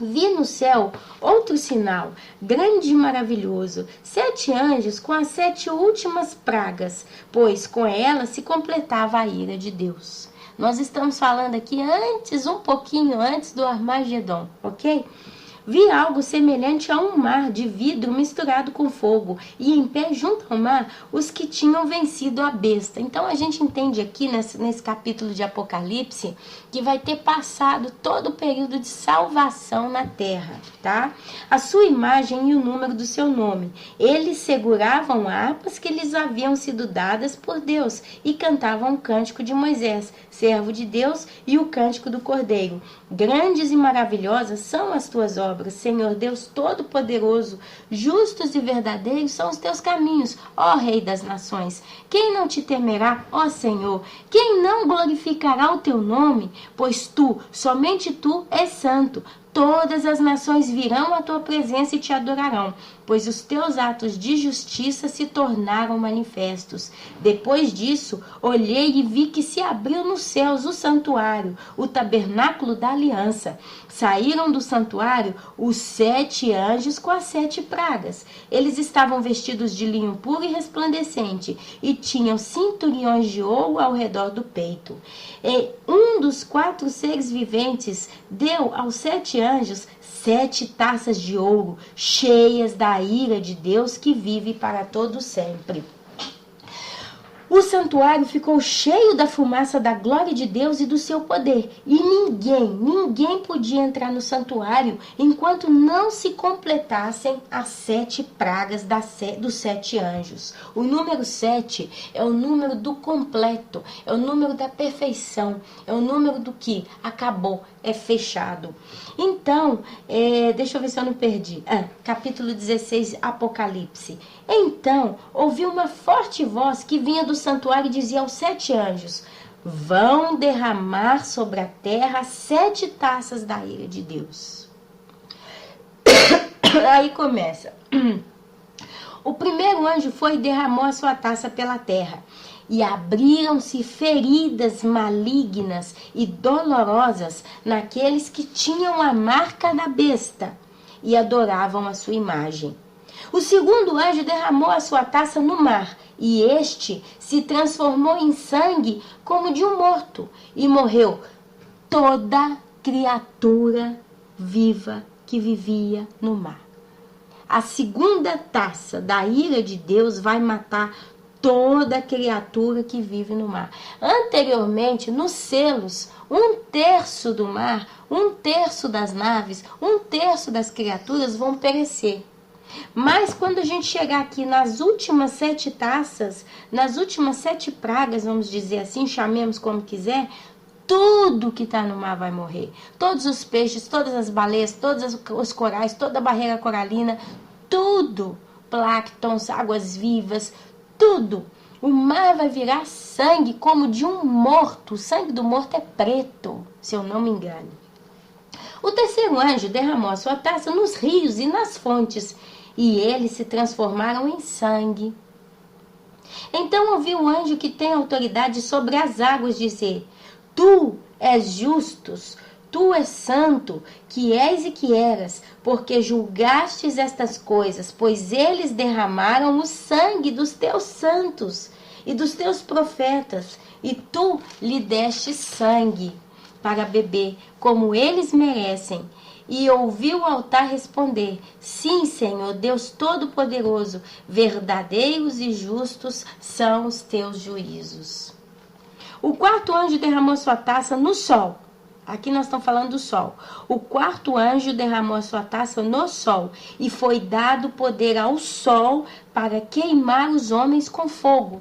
vi no céu outro sinal, grande e maravilhoso, 7 anjos com as 7 últimas pragas, pois com elas se completava a ira de Deus. Nós estamos falando aqui um pouquinho antes do Armagedon, ok? Vi algo semelhante a um mar de vidro misturado com fogo, e em pé junto ao mar os que tinham vencido a besta. Então a gente entende aqui nesse capítulo de Apocalipse que vai ter passado todo o período de salvação na terra, tá? A sua imagem e o número do seu nome. Eles seguravam harpas que lhes haviam sido dadas por Deus e cantavam o cântico de Moisés, servo de Deus, e o cântico do Cordeiro. Grandes e maravilhosas são as tuas obras, Senhor Deus Todo-Poderoso. Justos e verdadeiros são os teus caminhos, ó Rei das nações. Quem não te temerá, ó Senhor? Quem não glorificará o teu nome? Pois tu, somente tu, és santo. Todas as nações virão à tua presença e te adorarão, pois os teus atos de justiça se tornaram manifestos. Depois disso, olhei e vi que se abriu nos céus o santuário, o tabernáculo da aliança. Saíram do santuário os 7 anjos com as 7 pragas. Eles estavam vestidos de linho puro e resplandecente e tinham cinturões de ouro ao redor do peito. E um dos 4 seres viventes deu aos 7 anjos 7 taças de ouro, cheias da ira de Deus que vive para todo sempre. O santuário ficou cheio da fumaça da glória de Deus e do seu poder. E ninguém podia entrar no santuário enquanto não se completassem as 7 pragas dos 7 anjos. O número 7 é o número do completo, é o número da perfeição, é o número do que acabou, é fechado. Então, deixa eu ver se eu não perdi. Capítulo 16, Apocalipse. Então, ouvi uma forte voz que vinha do santuário e dizia aos 7 anjos: vão derramar sobre a terra 7 taças da ira de Deus. Aí começa. O primeiro anjo foi e derramou a sua taça pela terra. E abriram-se feridas malignas e dolorosas naqueles que tinham a marca da besta e adoravam a sua imagem. O segundo anjo derramou a sua taça no mar, e este se transformou em sangue como de um morto, e morreu toda criatura viva que vivia no mar. A segunda taça da ira de Deus vai matar toda criatura que vive no mar. Anteriormente, nos selos, 1/3 do mar, 1/3 das naves, 1/3 das criaturas vão perecer. Mas quando a gente chegar aqui nas últimas 7 taças, nas últimas 7 pragas, vamos dizer assim, chamemos como quiser, tudo que está no mar vai morrer. Todos os peixes, todas as baleias, todos os corais, toda a barreira coralina, tudo, plânctons, águas vivas, tudo. O mar vai virar sangue como de um morto. O sangue do morto é preto, se eu não me engano. O terceiro anjo derramou a sua taça nos rios e nas fontes, e eles se transformaram em sangue. Então ouvi o anjo que tem autoridade sobre as águas dizer: tu és justos, tu és santo, que és e que eras, porque julgastes estas coisas, pois eles derramaram o sangue dos teus santos e dos teus profetas, e tu lhe deste sangue. para beber, como eles merecem. E ouviu o altar responder: sim, Senhor, Deus Todo-Poderoso, verdadeiros e justos são os teus juízos. O quarto anjo derramou sua taça no sol. Aqui nós estamos falando do sol. O quarto anjo derramou a sua taça no sol, e foi dado poder ao sol para queimar os homens com fogo.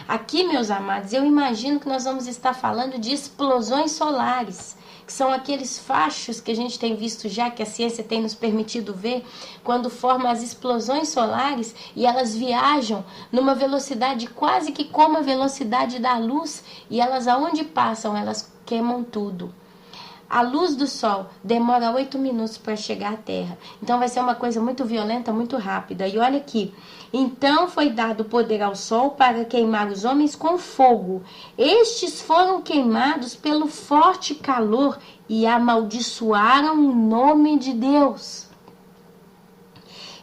Aqui, meus amados, eu imagino que nós vamos estar falando de explosões solares, que são aqueles fachos que a gente tem visto já, que a ciência tem nos permitido ver, quando formam as explosões solares e elas viajam numa velocidade quase que como a velocidade da luz, e elas aonde passam, elas queimam tudo. A luz do sol demora 8 minutos para chegar à Terra. Então vai ser uma coisa muito violenta, muito rápida. E olha aqui. Então foi dado poder ao sol para queimar os homens com fogo. Estes foram queimados pelo forte calor e amaldiçoaram o nome de Deus,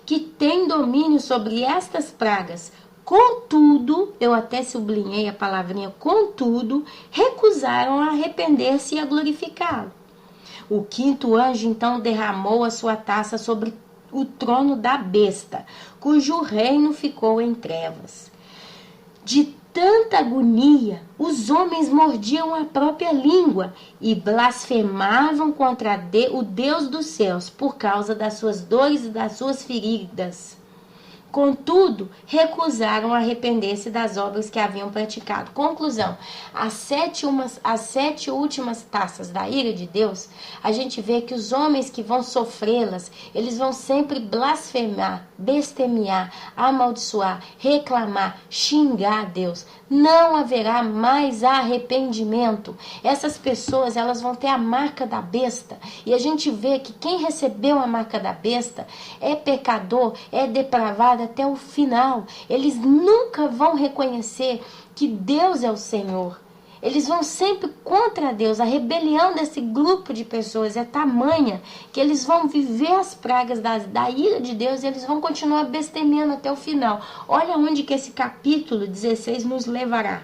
que tem domínio sobre estas pragas. Contudo, eu até sublinhei a palavrinha contudo, recusaram a arrepender-se e a glorificá-lo. O quinto anjo então derramou a sua taça sobre o trono da besta, cujo reino ficou em trevas. De tanta agonia, os homens mordiam a própria língua e blasfemavam contra o Deus dos céus por causa das suas dores e das suas feridas. Contudo, recusaram arrepender-se das obras que haviam praticado. Conclusão: as sete últimas taças da ira de Deus, a gente vê que os homens que vão sofrê-las, eles vão sempre blasfemar, blasfemiar, amaldiçoar, reclamar, xingar a Deus. Não haverá mais arrependimento. Essas pessoas, elas vão ter a marca da besta. E a gente vê que quem recebeu a marca da besta é pecador, é depravado até o final. Eles nunca vão reconhecer que Deus é o Senhor. Eles vão sempre contra Deus. A rebelião desse grupo de pessoas é tamanha que eles vão viver as pragas da ira de Deus e eles vão continuar blasfemando até o final. Olha onde que esse capítulo 16 nos levará.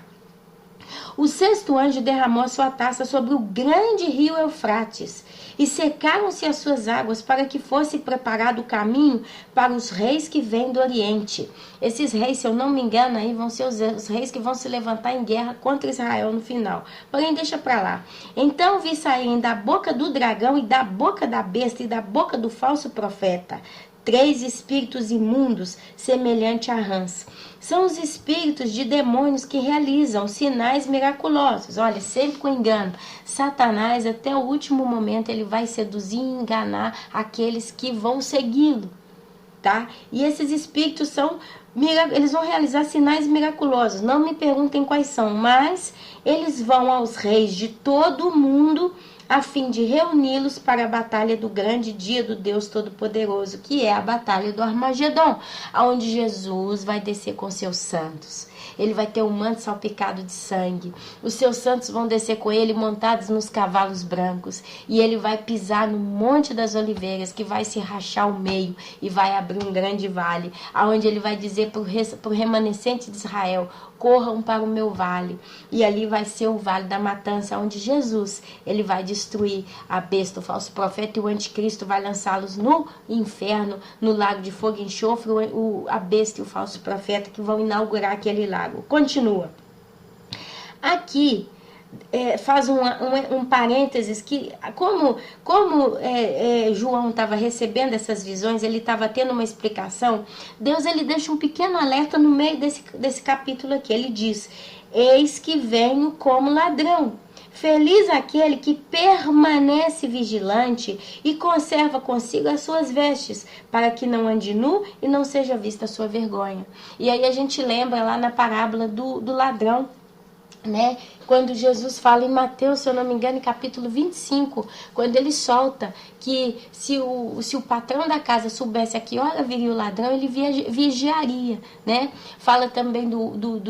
O sexto anjo derramou sua taça sobre o grande rio Eufrates, e secaram-se as suas águas para que fosse preparado o caminho para os reis que vêm do Oriente. Esses reis, se eu não me engano, aí vão ser os reis que vão se levantar em guerra contra Israel no final. Porém, deixa para lá. Então vi saírem da boca do dragão e da boca da besta e da boca do falso profeta 3 espíritos imundos, semelhante a rãs. São os espíritos de demônios que realizam sinais miraculosos. Olha, sempre com engano. Satanás, até o último momento, ele vai seduzir e enganar aqueles que vão segui-lo, tá? E esses espíritos eles vão realizar sinais miraculosos. Não me perguntem quais são, mas eles vão aos reis de todo o mundo a fim de reuni-los para a batalha do grande dia do Deus Todo-Poderoso, que é a batalha do Armagedon, onde Jesus vai descer com seus santos. Ele vai ter um manto salpicado de sangue. Os seus santos vão descer com ele montados nos cavalos brancos. E ele vai pisar no Monte das Oliveiras, que vai se rachar ao meio e vai abrir um grande vale, onde ele vai dizer para o remanescente de Israel: corram para o meu vale. E ali vai ser o vale da matança, onde Jesus, ele vai destruir a besta, o falso profeta, e o anticristo vai lançá-los no inferno, no lago de fogo e enxofre, a besta e o falso profeta que vão inaugurar aquele lago. Continua. Aqui faz um parênteses que como João estava recebendo essas visões, ele estava tendo uma explicação. Deus, ele deixa um pequeno alerta no meio desse capítulo aqui. Ele diz: eis que venho como ladrão. Feliz aquele que permanece vigilante e conserva consigo as suas vestes, para que não ande nu e não seja vista a sua vergonha. E aí a gente lembra lá na parábola do ladrão, né? Quando Jesus fala em Mateus, se eu não me engano, em capítulo 25, quando ele solta que se o patrão da casa soubesse a que hora viria o ladrão, ele vigiaria, né? Fala também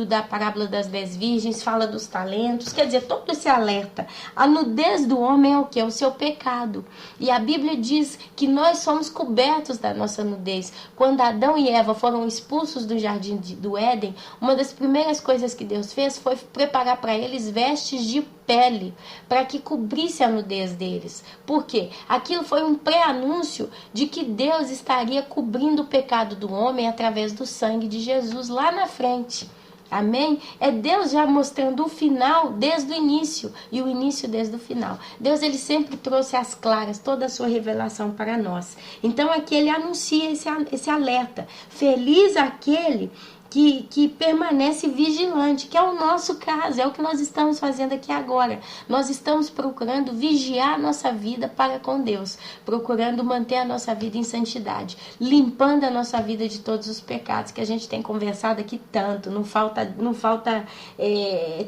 da parábola das 10 virgens, fala dos talentos, quer dizer, todo esse alerta. A nudez do homem é o que? É o seu pecado. E a Bíblia diz que nós somos cobertos da nossa nudez. Quando Adão e Eva foram expulsos do jardim do Éden, uma das primeiras coisas que Deus fez foi preparar preparar para eles vestes de pele, para que cobrisse a nudez deles. Por quê? Aquilo foi um pré-anúncio de que Deus estaria cobrindo o pecado do homem através do sangue de Jesus lá na frente. Amém? É Deus já mostrando o final desde o início e o início desde o final. Deus, ele sempre trouxe às claras toda a sua revelação para nós. Então aqui ele anuncia esse alerta. Feliz aquele que permanece vigilante, que é o nosso caso, é o que nós estamos fazendo aqui agora. Nós estamos procurando vigiar a nossa vida para com Deus, procurando manter a nossa vida em santidade, limpando a nossa vida de todos os pecados que a gente tem conversado aqui tanto. Não falta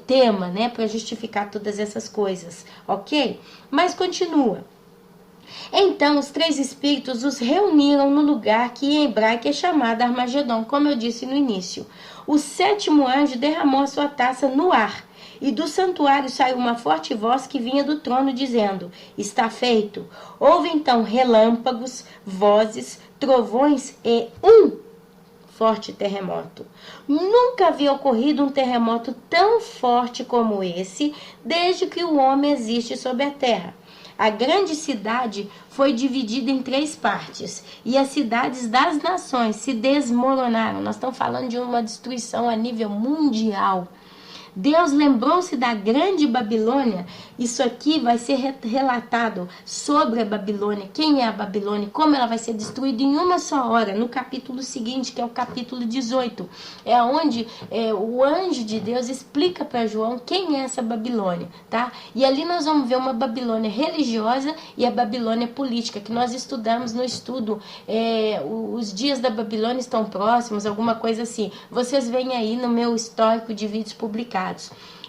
tema, né, para justificar todas essas coisas, ok? Mas continua. Então os 3 espíritos os reuniram no lugar que em hebraico é chamado Armagedon, como eu disse no início. O 7º anjo derramou a sua taça no ar, e do santuário saiu uma forte voz que vinha do trono, dizendo: está feito. Houve então relâmpagos, vozes, trovões e forte terremoto. Nunca havia ocorrido um terremoto tão forte como esse, desde que o homem existe sobre a terra. A grande cidade foi dividida em 3 partes, e as cidades das nações se desmoronaram. Nós estamos falando de uma destruição a nível mundial. Deus lembrou-se da grande Babilônia. Isso aqui vai ser relatado sobre a Babilônia. Quem é a Babilônia? Como ela vai ser destruída em uma só hora. No capítulo seguinte, que é o capítulo 18. É onde o anjo de Deus explica para João quem é essa Babilônia. Tá? E ali nós vamos ver uma Babilônia religiosa e a Babilônia política, que nós estudamos no estudo. Os dias da Babilônia estão próximos, alguma coisa assim. Vocês veem aí no meu histórico de vídeos publicados.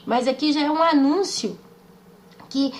Mas aqui já é um anúncio que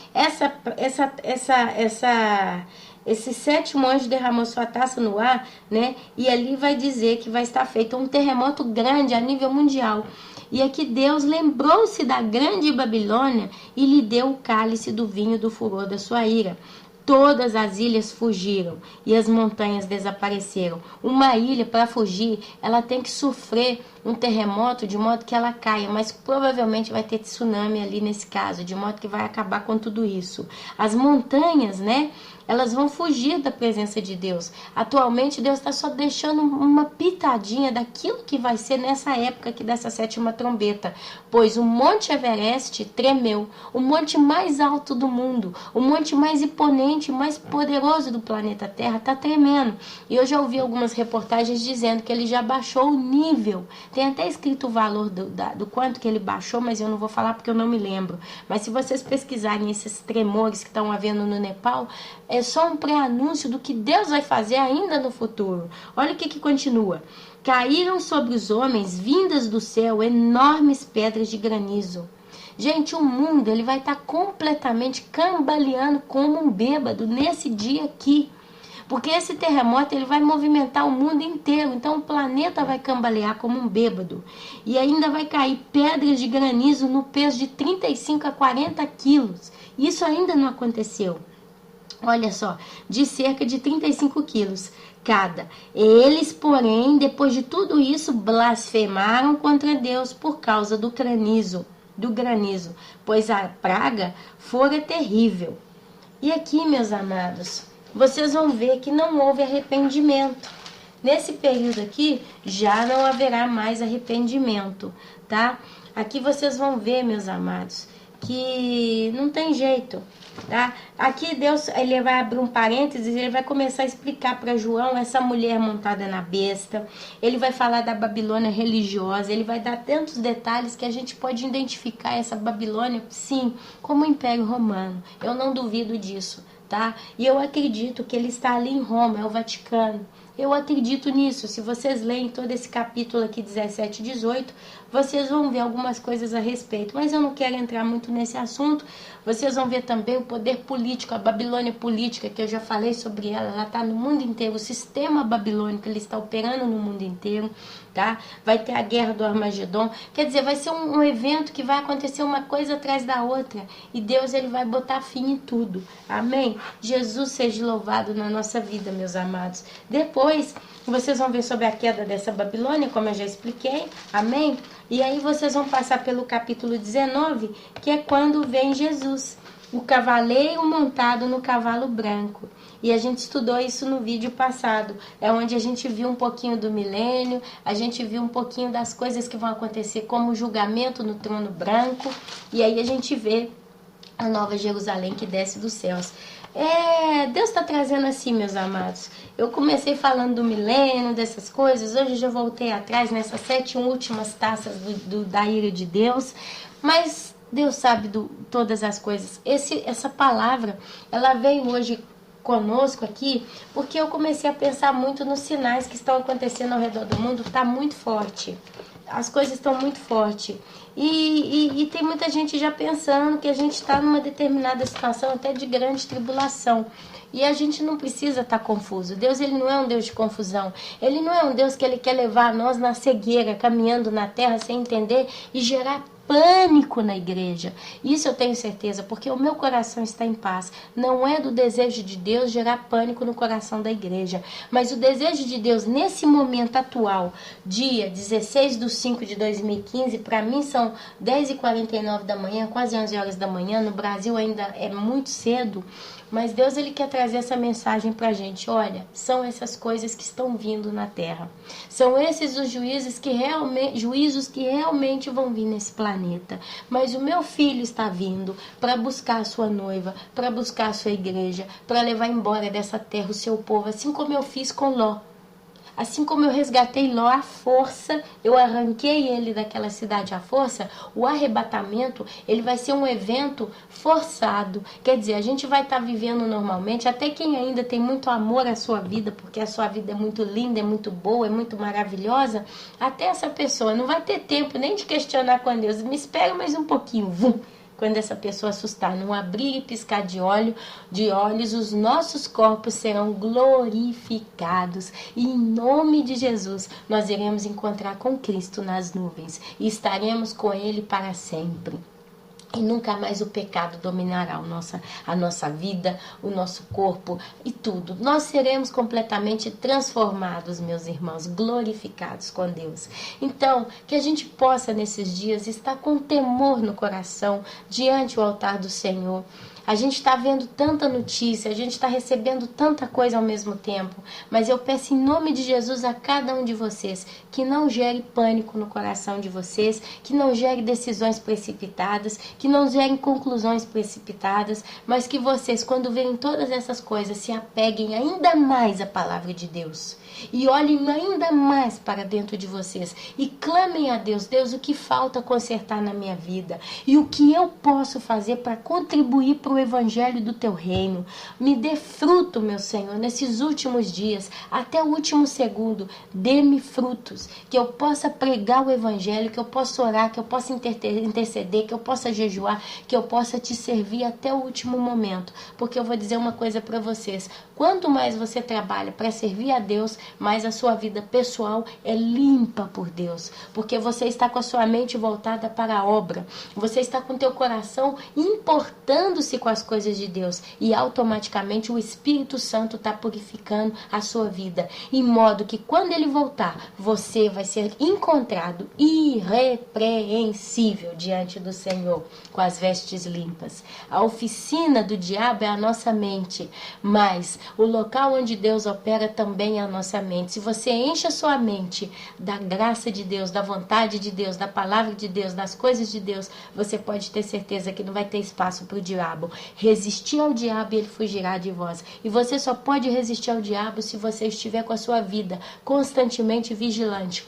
esse 7º anjo derramou sua taça no ar, né? E ali vai dizer que vai estar feito um terremoto grande a nível mundial. E aqui Deus lembrou-se da grande Babilônia e lhe deu o cálice do vinho do furor da sua ira. Todas as ilhas fugiram e as montanhas desapareceram. Uma ilha, para fugir, ela tem que sofrer um terremoto de modo que ela caia, mas provavelmente vai ter tsunami ali nesse caso, de modo que vai acabar com tudo isso. As montanhas, né? Elas vão fugir da presença de Deus. Atualmente, Deus está só deixando uma pitadinha daquilo que vai ser nessa época aqui dessa 7ª trombeta. Pois o Monte Everest tremeu, o monte mais alto do mundo, o monte mais imponente, mais poderoso do planeta Terra, está tremendo. E eu já ouvi algumas reportagens dizendo que ele já baixou o nível. Tem até escrito o valor do quanto que ele baixou, mas eu não vou falar porque eu não me lembro. Mas se vocês pesquisarem esses tremores que estão havendo no Nepal, é só um pré-anúncio do que Deus vai fazer ainda no futuro. Olha o que continua. Caíram sobre os homens, vindas do céu, enormes pedras de granizo. Gente, o mundo ele vai estar completamente cambaleando como um bêbado nesse dia aqui. Porque esse terremoto ele vai movimentar o mundo inteiro. Então o planeta vai cambalear como um bêbado. E ainda vai cair pedras de granizo no peso de 35 a 40 quilos. Isso ainda não aconteceu. Olha só, de cerca de 35 quilos cada. Eles, porém, depois de tudo isso, blasfemaram contra Deus por causa do granizo, pois a praga fora terrível. E aqui, meus amados, vocês vão ver que não houve arrependimento. Nesse período aqui, já não haverá mais arrependimento, tá? Aqui vocês vão ver, meus amados, que não tem jeito, tá? Aqui Deus, ele vai abrir um parênteses, ele vai começar a explicar para João essa mulher montada na besta. Ele vai falar da Babilônia religiosa, ele vai dar tantos detalhes que a gente pode identificar essa Babilônia, sim, como o Império Romano. Eu não duvido disso, tá? E eu acredito que ele está ali em Roma, é o Vaticano. Eu acredito nisso. Se vocês leem todo esse capítulo aqui, 17 e 18, vocês vão ver algumas coisas a respeito. Mas eu não quero entrar muito nesse assunto. Vocês vão ver também o poder político, a Babilônia política, que eu já falei sobre ela. Ela está no mundo inteiro. O sistema babilônico, ele está operando no mundo inteiro, tá? Vai ter a guerra do Armagedon. Quer dizer, vai ser um evento que vai acontecer uma coisa atrás da outra. E Deus, ele vai botar fim em tudo. Amém? Jesus seja louvado na nossa vida, meus amados. Depois depois vocês vão ver sobre a queda dessa Babilônia, como eu já expliquei, amém? E aí vocês vão passar pelo capítulo 19, que é quando vem Jesus, o cavaleiro montado no cavalo branco. E a gente estudou isso no vídeo passado, é onde a gente viu um pouquinho do milênio, a gente viu um pouquinho das coisas que vão acontecer, como o julgamento no trono branco, e aí a gente vê a nova Jerusalém que desce dos céus. Deus está trazendo assim, meus amados. Eu comecei falando do milênio, dessas coisas, hoje eu já voltei atrás nessas 7 últimas taças da ira de Deus, mas Deus sabe todas as coisas. Essa palavra, ela veio hoje conosco aqui, porque eu comecei a pensar muito nos sinais que estão acontecendo ao redor do mundo. Está muito forte, as coisas estão muito fortes. E tem muita gente já pensando que a gente está numa determinada situação até de grande tribulação. E a gente não precisa estar confuso. Deus, ele não é um Deus de confusão. Ele não é um Deus que ele quer levar nós na cegueira, caminhando na terra sem entender e gerar pânico na igreja. Isso eu tenho certeza, porque o meu coração está em paz. Não é do desejo de Deus gerar pânico no coração da igreja, mas o desejo de Deus nesse momento atual, dia 16/5/2015, para mim são 10h49 da manhã, quase 11 horas da manhã, no Brasil ainda é muito cedo, mas Deus, ele quer trazer essa mensagem para a gente. Olha, são essas coisas que estão vindo na terra. São esses os juízos que realmente vão vir nesse planeta. Mas o meu filho está vindo para buscar a sua noiva, para buscar a sua igreja, para levar embora dessa terra o seu povo, assim como eu fiz com Ló. Assim como eu resgatei Ló à força, eu arranquei ele daquela cidade à força, o arrebatamento, ele vai ser um evento forçado. Quer dizer, a gente vai estar vivendo normalmente, até quem ainda tem muito amor à sua vida, porque a sua vida é muito linda, é muito boa, é muito maravilhosa, até essa pessoa não vai ter tempo nem de questionar com Deus. Me espera mais um pouquinho, vum. Quando essa pessoa assustar, não abrir e piscar de olhos, os nossos corpos serão glorificados. E em nome de Jesus, nós iremos encontrar com Cristo nas nuvens. E estaremos com Ele para sempre. E nunca mais o pecado dominará a nossa vida, o nosso corpo e tudo. Nós seremos completamente transformados, meus irmãos, glorificados com Deus. Então, que a gente possa nesses dias estar com temor no coração diante do altar do Senhor. A gente está vendo tanta notícia, a gente está recebendo tanta coisa ao mesmo tempo, mas eu peço em nome de Jesus a cada um de vocês que não gere pânico no coração de vocês, que não gere decisões precipitadas, que não gerem conclusões precipitadas, mas que vocês, quando verem todas essas coisas, se apeguem ainda mais à palavra de Deus. E olhem ainda mais para dentro de vocês e clamem a Deus. Deus, o que falta consertar na minha vida? E o que eu posso fazer para contribuir para o evangelho do teu reino? Me dê fruto, meu Senhor, nesses últimos dias, até o último segundo. Dê-me frutos, que eu possa pregar o evangelho, que eu possa orar, que eu possa interceder, que eu possa jejuar, que eu possa te servir até o último momento. Porque eu vou dizer uma coisa para vocês. Quanto mais você trabalha para servir a Deus, mais a sua vida pessoal é limpa por Deus, porque você está com a sua mente voltada para a obra, você está com o teu coração importando-se com as coisas de Deus, e automaticamente o Espírito Santo está purificando a sua vida, em modo que quando ele voltar, você vai ser encontrado irrepreensível diante do Senhor, com as vestes limpas. A oficina do diabo é a nossa mente, mas o local onde Deus opera também é a nossa mente. Se você enche a sua mente da graça de Deus, da vontade de Deus, da palavra de Deus, das coisas de Deus, você pode ter certeza que não vai ter espaço para o diabo. Resistir ao diabo e ele fugirá de vós. E você só pode resistir ao diabo se você estiver com a sua vida constantemente vigilante.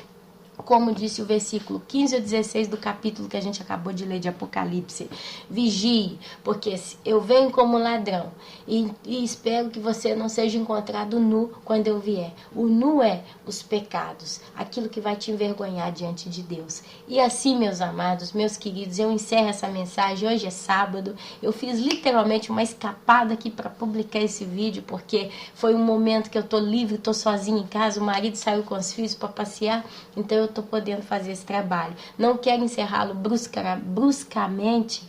Como disse o versículo 15 ou 16 do capítulo que a gente acabou de ler de Apocalipse. Vigie, porque eu venho como ladrão e espero que você não seja encontrado nu quando eu vier. O nu é os pecados, aquilo que vai te envergonhar diante de Deus. E assim, meus amados, meus queridos, eu encerro essa mensagem. Hoje é sábado, eu fiz literalmente uma escapada aqui para publicar esse vídeo, porque foi um momento que eu tô livre, tô sozinha em casa, o marido saiu com os filhos para passear, então eu estou podendo fazer esse trabalho. Não quero encerrá-lo bruscamente,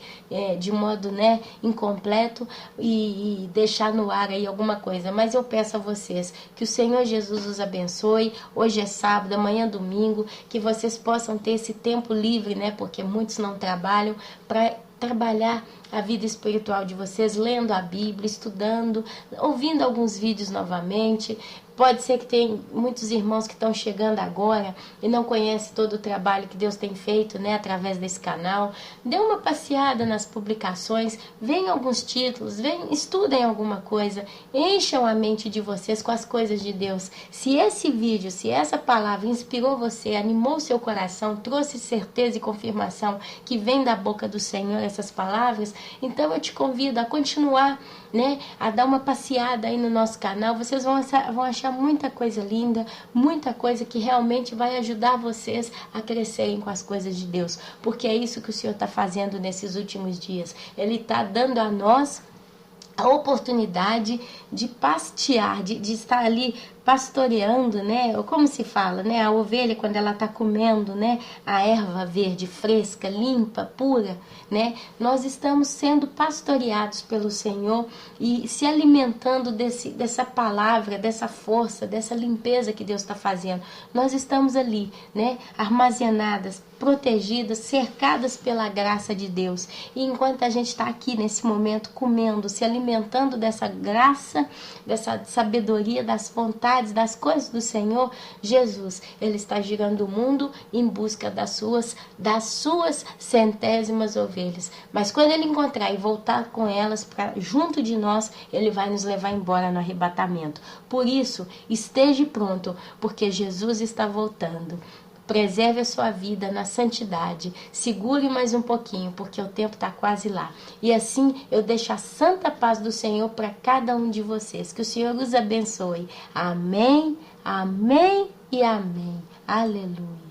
de modo, né, incompleto e deixar no ar aí alguma coisa. Mas eu peço a vocês que o Senhor Jesus os abençoe. Hoje é sábado, amanhã é domingo, que vocês possam ter esse tempo livre, né, porque muitos não trabalham, para trabalhar a vida espiritual de vocês, lendo a Bíblia, estudando, ouvindo alguns vídeos novamente. Pode ser que tem muitos irmãos que estão chegando agora e não conhecem todo o trabalho que Deus tem feito, né, através desse canal. Dê uma passeada nas publicações, vejam alguns títulos, estudem alguma coisa, encham a mente de vocês com as coisas de Deus. Se esse vídeo, se essa palavra inspirou você, animou o seu coração, trouxe certeza e confirmação que vem da boca do Senhor essas palavras, então eu te convido a continuar, né, a dar uma passeada aí no nosso canal. Vocês vão achar muita coisa linda, muita coisa que realmente vai ajudar vocês a crescerem com as coisas de Deus, porque é isso que o Senhor está fazendo nesses últimos dias. Ele está dando a nós a oportunidade de pastear, de estar ali pastoreando, né? Ou como se fala, né? A ovelha, quando ela está comendo, né, a erva verde, fresca, limpa, pura, né? Nós estamos sendo pastoreados pelo Senhor e se alimentando dessa palavra, dessa força, dessa limpeza que Deus está fazendo. Nós estamos ali, né, armazenadas, protegidas, cercadas pela graça de Deus. E enquanto a gente está aqui nesse momento comendo, se alimentando dessa graça, dessa sabedoria, das vontades, das coisas do Senhor, Jesus, Ele está girando o mundo em busca das suas centésimas ovelhas. Mas quando Ele encontrar e voltar com elas para junto de nós, Ele vai nos levar embora no arrebatamento. Por isso, esteja pronto, porque Jesus está voltando. Preserve a sua vida na santidade. Segure mais um pouquinho, porque o tempo está quase lá. E assim eu deixo a santa paz do Senhor para cada um de vocês. Que o Senhor os abençoe. Amém, amém e amém. Aleluia.